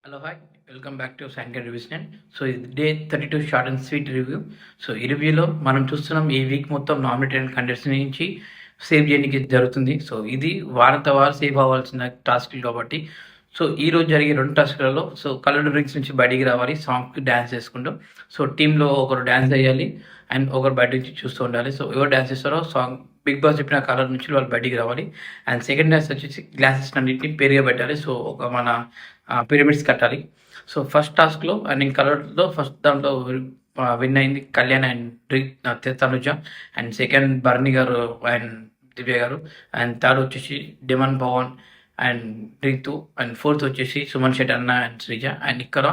Hello hi, welcome back to Shankar reviews నేను. So ఇది day 32 short and sweet review. So ఈ రివ్యూలో మనం చూస్తున్నాం ఈ వీక్ మొత్తం నామినేటెడ్ కంటెస్ట్స్ నుంచి సేవ్ చేయడానికి జరుగుతుంది. సో ఇది వారంత వారు సేవ్ అవ్వాల్సిన టాస్క్లు కాబట్టి సో ఈ రోజు జరిగే 2 టాస్క్లలో సో కలర్డ్ డ్రింక్స్ నుంచి బయటికి రావాలి, సాంగ్కి డ్యాన్స్ చేసుకుంటాం. సో టీంలో ఒకరు డ్యాన్స్ చేయాలి అండ్ ఒకరు బయట నుంచి చూస్తూ ఉండాలి. సో ఎవరు డ్యాన్స్ చేస్తారో సాంగ్ బిగ్ బాస్ చెప్పిన కలర్ నుంచి వాళ్ళు బయటికి రావాలి. అండ్ సెకండ్ డ్యాన్స్ వచ్చేసి గ్లాసెస్ అన్నింటినీ పేరుగా పెట్టాలి. సో ఒక మన పిరమిడ్స్ కట్టాలి. సో ఫస్ట్ టాస్క్లో అండ్ నేను కలర్లో ఫస్ట్ దాంట్లో విన్ అయింది Kalyan and Tanuja. And second Bharani గారు అండ్ దివ్య గారు. అండ్ థర్డ్ వచ్చేసి demon Pavan and Rithu. And fourth వచ్చేసి సుమన్ శెట్టి అన్న అండ్ శ్రీజ. అండ్ ఇక్కడ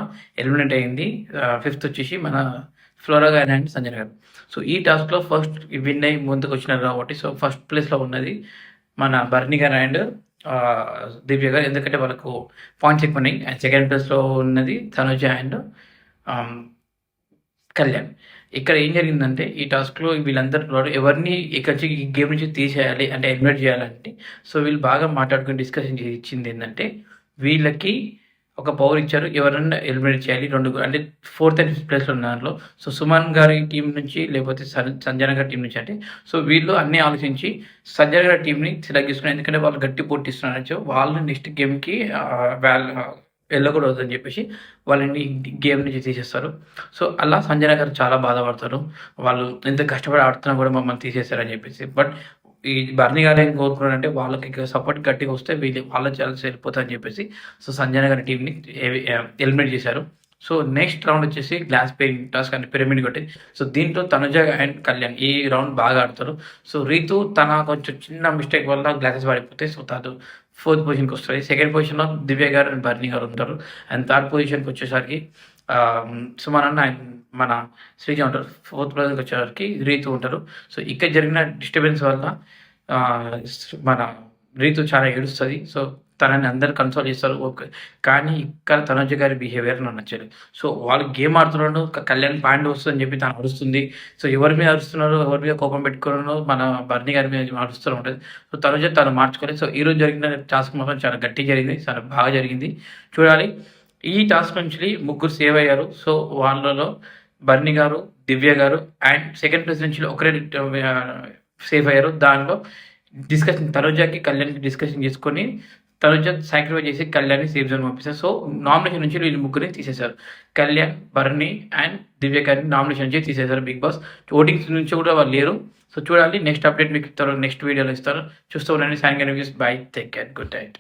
ఎలిమినేట్ అయింది ఫిఫ్త్ వచ్చేసి మన ఫ్లోరా గారు అండ్ సంజయ్ గారు. సో ఈ టాస్క్లో ఫస్ట్ విన్ అయ్యి ముందుకు వచ్చినారు కాబట్టి సో ఫస్ట్ ప్లేస్లో ఉన్నది మన బర్ని గారు అండ్ దివ్య గారు, ఎందుకంటే వాళ్ళకు పాయింట్స్ ఎక్కువ ఉన్నాయి. అండ్ సెకండ్ ప్లేస్లో ఉన్నది తనుజ అండ్ కళ్యాణ్. ఇక్కడ ఏం జరిగిందంటే ఈ టాస్క్లో వీళ్ళందరూ ఎవరిని ఇక్కడ నుంచి ఈ గేమ్ నుంచి తీసేయాలి అంటే ఎలిమినేట్ చేయాలంటే సో వీళ్ళు బాగా మాట్లాడుకుని డిస్కషన్ ఇచ్చింది ఏంటంటే వీళ్ళకి ఒక పవర్ ఇచ్చారు, ఎవరన్నా ఎలిమినేట్ చేయాలి రెండు అంటే ఫోర్త్ అండ్ ఫిఫ్త్ ప్లేస్లో ఉన్న దాంట్లో. సో సుమన్ గారి టీం నుంచి లేకపోతే సంజన గారి టీం నుంచి అంటే సో వీళ్ళు అన్నీ ఆలోచించి సంజన గారి టీంని సెలెక్ట్ చేసుకున్నారు, ఎందుకంటే వాళ్ళు గట్టి పోటీ ఇస్తున్నారు. వాళ్ళు నెక్స్ట్ గేమ్కి వెళ్ళకూడదు అని చెప్పేసి వాళ్ళని గేమ్ నుంచి తీసేస్తారు. సో అలా సంజన గారు చాలా బాధపడతారు, వాళ్ళు ఎంత కష్టపడి ఆడుతున్నా కూడా మమ్మల్ని తీసేస్తారని చెప్పేసి. బట్ ఈ బర్నీ గారు ఏం కోరుకున్నారంటే వాళ్ళకి సపోర్ట్ గట్టిగా వస్తే వాళ్ళ ఛాన్స్ వెళ్ళిపోతారని చెప్పేసి సో సంజన గారి టీంని ఎలిమినేట్ చేశారు. సో నెక్స్ట్ రౌండ్ వచ్చేసి గ్లాస్ పెయింట్ టాస్క్ అని పిరమిడ్ కొట్టి సో దీంట్లో తనుజ అండ్ కళ్యాణ్ ఈ రౌండ్ బాగా ఆడతారు. సో రీతు తన కొంచెం చిన్న మిస్టేక్ వల్ల గ్లాసెస్ పడిపోతే సో తను ఫోర్త్ పొజిషన్కి వస్తుంది. సెకండ్ పొజిషన్లో దివ్య గారు అండ్ బర్నీ గారు ఉంటారు. అండ్ థర్డ్ పొజిషన్కి వచ్చేసరికి సుమన్ అన్న అండ్ మన శ్రీజ ఉంటారు. ఫోర్త్ పొజిషన్కి వచ్చేసరికి రీతు ఉంటారు. సో ఇక్కడ జరిగిన డిస్టర్బెన్స్ వల్ల మన రీతు చాలా ఏడుస్తుంది. సో తనని అందరు కన్సోల్ చేస్తారు ఓకే, కానీ ఇక్కడ తనుజ గారి బిహేవియర్ నాకు నచ్చలేదు. సో వాళ్ళు గేమ్ ఆడుతున్నాడు, కళ్యాణ్ పాయింట్ వస్తుందని చెప్పి తను అరుస్తుంది. సో ఎవరి మీద అరుస్తున్నారు, ఎవరి మీద కోపం పెట్టుకున్నారో మన బర్నీ గారి మీద అరుస్తూ ఉంటుంది. సో తనుజ తను మార్చుకోలేదు. సో ఈరోజు జరిగిన టాస్క్ మాత్రం చాలా గట్టి జరిగింది, చాలా బాగా జరిగింది. చూడాలి. ఈ టాస్క్ నుంచి ముగ్గురు సేవ్ అయ్యారు. సో వాళ్ళలో బర్నీ గారు, దివ్య గారు అండ్ సెకండ్ ప్లేస్ నుంచి ఒకరే సేఫ్ అయ్యారు. దానిలో డిస్కషన్ తనుజకి కళ్యాణ్కి డిస్కషన్ చేసుకొని తనుజ సాక్రిఫైస్ చేసి కళ్యాణ్ని సేఫ్ జోన్ పంపిస్తారు. సో నామినేషన్ నుంచి వీళ్ళు ముగ్గురిని తీసేశారు. కళ్యాణ్, బర్నీ అండ్ దివ్య గారిని నామినేషన్ నుంచి తీసేశారు బిగ్ బాస్. ఓటింగ్స్ నుంచి కూడా వాళ్ళు లేరు. సో చూడాలి, నెక్స్ట్ అప్డేట్ మీకు ఇస్తారు, నెక్స్ట్ వీడియోలో ఇస్తారు. చూస్తూ ఉండండి Shankar reviews. Bye, take care, good night.